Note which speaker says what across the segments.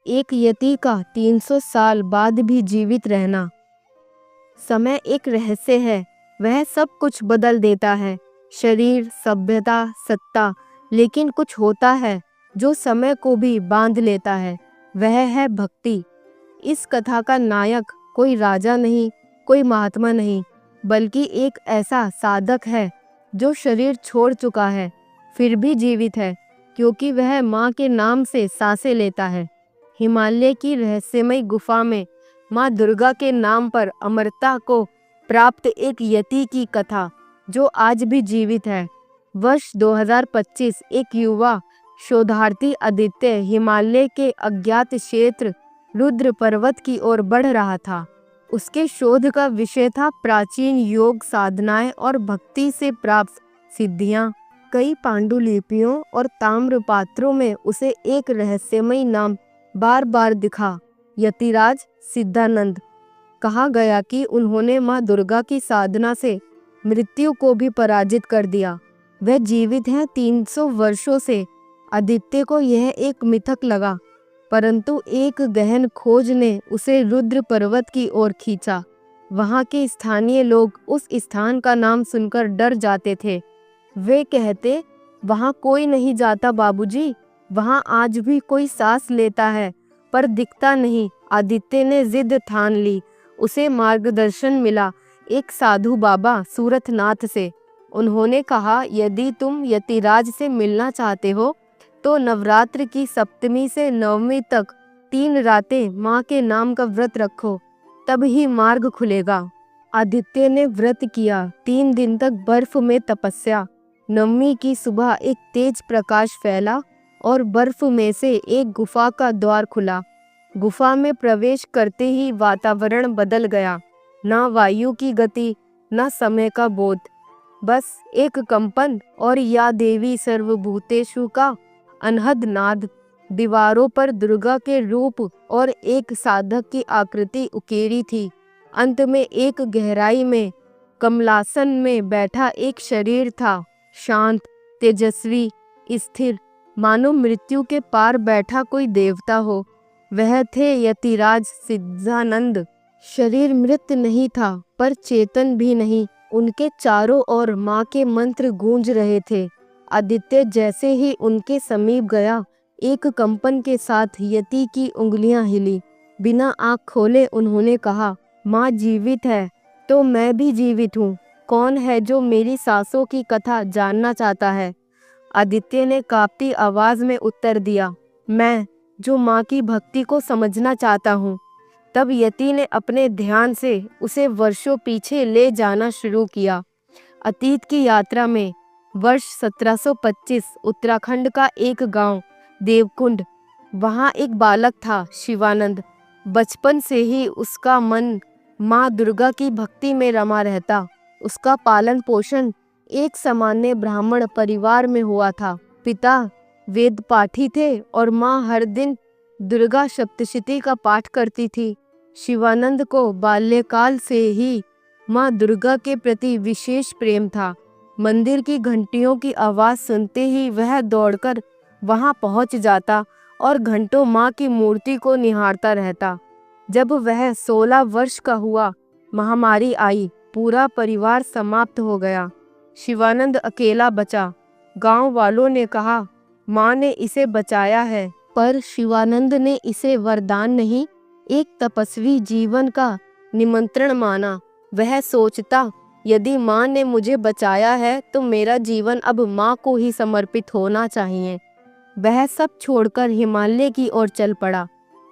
Speaker 1: एक यति का 300 साल बाद भी जीवित रहना। समय एक रहस्य है, वह सब कुछ बदल देता है, शरीर, सभ्यता, सत्ता, लेकिन कुछ होता है जो समय को भी बांध लेता है, वह है भक्ति। इस कथा का नायक कोई राजा नहीं, कोई महात्मा नहीं, बल्कि एक ऐसा साधक है जो शरीर छोड़ चुका है फिर भी जीवित है, क्योंकि वह माँ के नाम से सांसें लेता है। हिमालय की रहस्यमय गुफा में माँ दुर्गा के नाम पर अमरता को प्राप्त एक यति की कथा जो आज भी जीवित है। वर्ष 2025 एक युवा शोधार्थी आदित्य हिमालय के अज्ञात क्षेत्र रुद्र पर्वत की ओर बढ़ रहा था। उसके शोध का विषय था प्राचीन योग साधनाएं और भक्ति से प्राप्त सिद्धियां। कई पांडुलिपियों और ताम्र पात्रों में उसे एक रहस्यमय नाम बार बार दिखा, यतिराज सिद्धानंद। कहा गया कि उन्होंने माँ दुर्गा की साधना से मृत्यु को भी पराजित कर दिया। वह जीवित हैं 300 वर्षों से। आदित्य को यह एक मिथक लगा, परंतु एक गहन खोज ने उसे रुद्र पर्वत की ओर खींचा। वहां के स्थानीय लोग उस स्थान का नाम सुनकर डर जाते थे। वे कहते, वहां कोई नहीं जाता बाबूजी, वहां आज भी कोई सांस लेता है पर दिखता नहीं। आदित्य ने जिद ठान ली। उसे मार्गदर्शन मिला एक साधु बाबा सूरतनाथ से। उन्होंने कहा, यदि तुम यतिराज से मिलना चाहते हो तो नवरात्र की सप्तमी से नवमी तक 3 रातें माँ के नाम का व्रत रखो, तब ही मार्ग खुलेगा। आदित्य ने व्रत किया। 3 दिन तक बर्फ में तपस्या। नवमी की सुबह एक तेज प्रकाश फैला और बर्फ में से एक गुफा का द्वार खुला। गुफा में प्रवेश करते ही वातावरण बदल गया। ना वायु की गति, ना समय का बोध, बस एक कंपन और या देवी सर्वभूतेषु का अनहद नाद। दीवारों पर दुर्गा के रूप और एक साधक की आकृति उकेरी थी। अंत में एक गहराई में कमलासन में बैठा एक शरीर था, शांत, तेजस्वी, स्थिर, मानो मृत्यु के पार बैठा कोई देवता हो। वह थे यतिराज सिद्धानंद। शरीर मृत नहीं था पर चेतन भी नहीं। उनके चारों ओर माँ के मंत्र गूंज रहे थे। आदित्य जैसे ही उनके समीप गया, एक कंपन के साथ यति की उंगलियां हिली। बिना आँख खोले उन्होंने कहा, माँ जीवित है तो मैं भी जीवित हूँ। कौन है जो मेरी सांसों की कथा जानना चाहता है? आदित्य ने कांपती आवाज में उत्तर दिया, मैं, जो माँ की भक्ति को समझना चाहता हूँ। तब यति ने अपने ध्यान से उसे वर्षों पीछे ले जाना शुरू किया। अतीत की यात्रा में वर्ष 1725 उत्तराखंड का एक गांव देवकुंड। वहाँ एक बालक था, शिवानंद। बचपन से ही उसका मन माँ दुर्गा की भक्ति में रमा रहता। उसका पालन पोषण एक सामान्य ब्राह्मण परिवार में हुआ था। पिता वेद पाठी थे और माँ हर दिन दुर्गा सप्तशती का पाठ करती थी। शिवानंद को बाल्यकाल से ही माँ दुर्गा के प्रति विशेष प्रेम था। मंदिर की घंटियों की आवाज़ सुनते ही वह दौड़कर वहां पहुंच जाता और घंटों माँ की मूर्ति को निहारता रहता। जब वह 16 वर्ष का हुआ, महामारी आई, पूरा परिवार समाप्त हो गया। शिवानंद अकेला बचा। गांव वालों ने कहा, माँ ने इसे बचाया है, पर शिवानंद ने इसे वरदान नहीं, एक तपस्वी जीवन का निमंत्रण माना। वह सोचता, यदि माँ ने मुझे बचाया है तो मेरा जीवन अब माँ को ही समर्पित होना चाहिए। वह सब छोड़कर हिमालय की ओर चल पड़ा।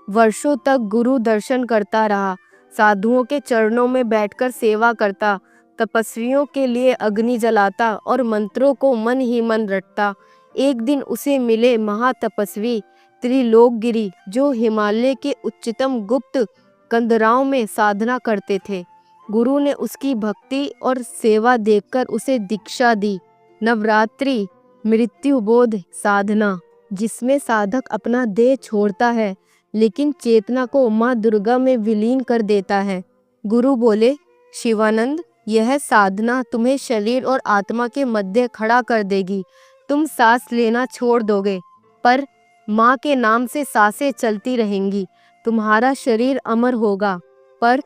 Speaker 1: वर्षों तक गुरु दर्शन करता रहा, साधुओं के चरणों में बैठकर सेवा करता, तपस्वियों के लिए अग्नि जलाता और मंत्रों को मन ही मन रटता। एक दिन उसे मिले महातपस्वी त्रिलोकगिरी, जो हिमालय के उच्चतम गुप्त कंदराओं में साधना करते थे। गुरु ने उसकी भक्ति और सेवा देखकर उसे दीक्षा दी। नवरात्रि मृत्यु बोध साधना, जिसमें साधक अपना देह छोड़ता है लेकिन चेतना को माँ दुर्गा में विलीन कर देता है। गुरु बोले, शिवानंद, यह साधना तुम्हें शरीर और आत्मा के मध्य खड़ा कर देगी। तुम सांस लेना छोड़ दोगे, पर माँ के नाम से सांसें चलती रहेंगी। तुम्हारा शरीर अमर होगा, पर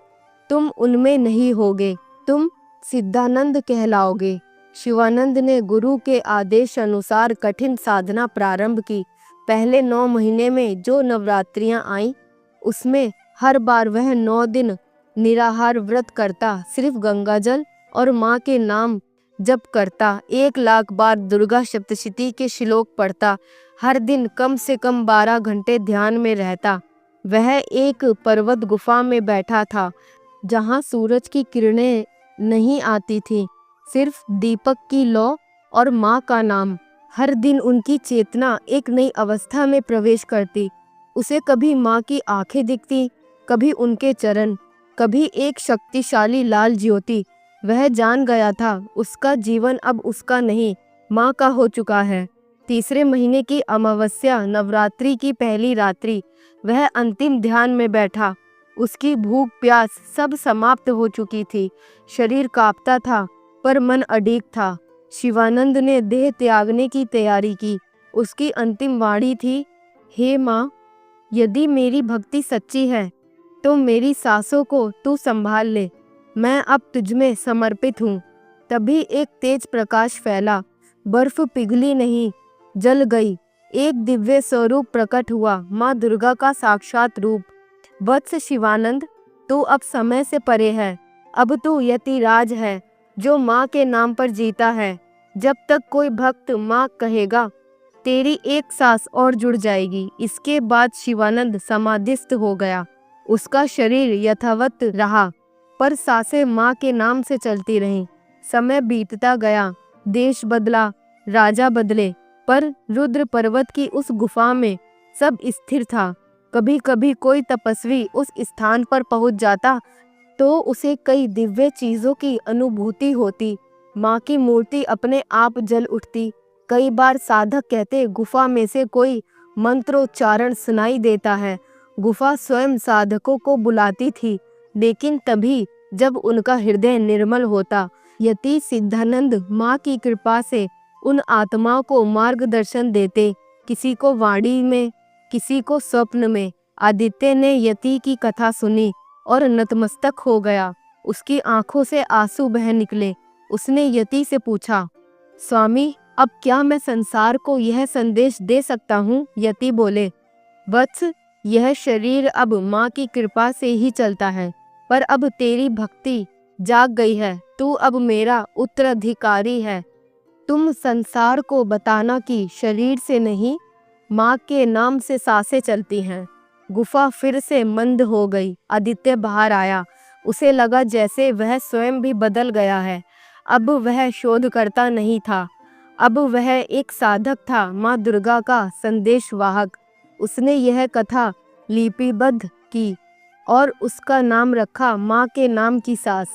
Speaker 1: तुम उनमें नहीं होगे, तुम सिद्धानंद कहलाओगे। शिवानंद ने गुरु के आदेश अनुसार कठिन साधना प्रारंभ की। पहले 9 महीने में जो नवरात्रियां आईं, उसमें हर बार वह 9 दिन निराहार व्रत करता, सिर्फ गंगाजल और माँ के नाम जप करता, 1 लाख बार दुर्गा सप्तशती के श्लोक पढ़ता, हर दिन कम से कम 12 घंटे ध्यान में रहता। वह एक पर्वत गुफा में बैठा था, जहाँ सूरज की किरणें नहीं आती थीं, सिर्फ दीपक की लौ और माँ का नाम। हर दिन उनकी चेतना एक नई अवस्था में प्रवेश करती। उसे कभी माँ की आंखें दिखती, कभी उनके चरण, कभी एक शक्तिशाली लाल ज्योति। वह जान गया था उसका जीवन अब उसका नहीं, माँ का हो चुका है। तीसरे महीने की अमावस्या, नवरात्रि की पहली रात्रि, वह अंतिम ध्यान में बैठा। उसकी भूख प्यास सब समाप्त हो चुकी थी। शरीर कांपता था, पर मन अडिग था। शिवानंद ने देह त्यागने की तैयारी की। उसकी अंतिम वाणी थी, हे माँ, यदि मेरी भक्ति सच्ची है तो मेरी सांसों को तू संभाल ले। मैं अब तुझमें समर्पित हूँ। तभी एक तेज प्रकाश फैला। बर्फ पिघली नहीं, जल गई। एक दिव्य स्वरूप प्रकट हुआ, माँ दुर्गा का साक्षात रूप। वत्स शिवानंद, तू अब समय से परे है। अब तू यतिराज है, जो माँ के नाम पर जीता है। जब तक कोई भक्त माँ कहेगा, तेरी एक सांस और जुड़ जाएगी। इसके बाद शिवानंद समाधिस्थ हो गया। उसका शरीर यथावत रहा, पर सांसें माँ के नाम से चलती रहीं। समय बीतता गया, देश बदला, राजा बदले, पर रुद्र पर्वत की उस गुफा में सब स्थिर था। कभी कभी कोई तपस्वी उस स्थान पर पहुंच जाता तो उसे कई दिव्य चीजों की अनुभूति होती। माँ की मूर्ति अपने आप जल उठती। कई बार साधक कहते, गुफा में से कोई मंत्रोच्चारण सुनाई देता है। गुफा स्वयं साधकों को बुलाती थी, लेकिन तभी जब उनका हृदय निर्मल होता। यति सिद्धानंद माँ की कृपा से उन आत्माओं को मार्गदर्शन देते, किसी को वाणी में, किसी को स्वप्न में। आदित्य ने यति की कथा सुनी और नतमस्तक हो गया। उसकी आंखों से आंसू बह निकले। उसने यति से पूछा, स्वामी, अब क्या मैं संसार को यह संदेश दे सकता हूँ? यति बोले, वत्स, यह शरीर अब माँ की कृपा से ही चलता है, पर अब तेरी भक्ति जाग गई है। तू अब मेरा उत्तराधिकारी है। तुम संसार को बताना कि शरीर से नहीं, माँ के नाम से सांसें चलती हैं। गुफा फिर से मंद हो गई। आदित्य बाहर आया। उसे लगा जैसे वह स्वयं भी बदल गया है। अब वह शोधकर्ता नहीं था, अब वह एक साधक था, माँ दुर्गा का संदेशवाहक। उसने यह कथा लिपिबद्ध की और उसका नाम रखा माँ के नाम की सांस।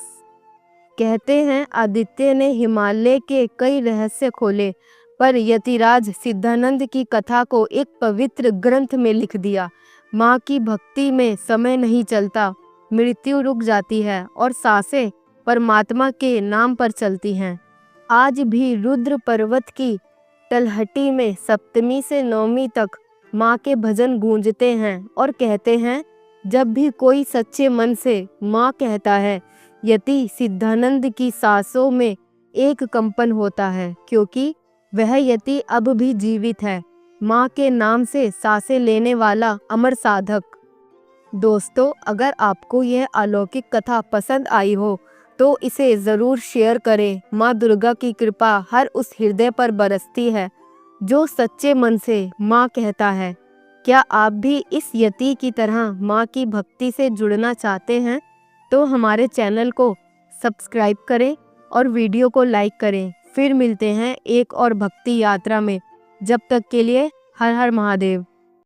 Speaker 1: कहते हैं आदित्य ने हिमालय के कई रहस्य खोले, पर यतिराज सिद्धानंद की कथा को एक पवित्र ग्रंथ में लिख दिया। माँ की भक्ति में समय नहीं चलता, मृत्यु रुक जाती है और सांसें परमात्मा के नाम पर चलती हैं। आज भी रुद्र पर्वत की तलहटी में सप्तमी से नवमी तक माँ के भजन गूंजते हैं और कहते हैं, जब भी कोई सच्चे मन से माँ कहता है, यति सिद्धानंद की सांसों में एक कंपन होता है, क्योंकि वह यति अब भी जीवित है, माँ के नाम से सांसें लेने वाला अमर साधक। दोस्तों, अगर आपको यह अलौकिक कथा पसंद आई हो तो इसे ज़रूर शेयर करें। माँ दुर्गा की कृपा हर उस हृदय पर बरसती है जो सच्चे मन से माँ कहता है। क्या आप भी इस यति की तरह माँ की भक्ति से जुड़ना चाहते हैं? तो हमारे चैनल को सब्सक्राइब करें और वीडियो को लाइक करें। फिर मिलते हैं एक और भक्ति यात्रा में। जब तक के लिए हर हर महादेव।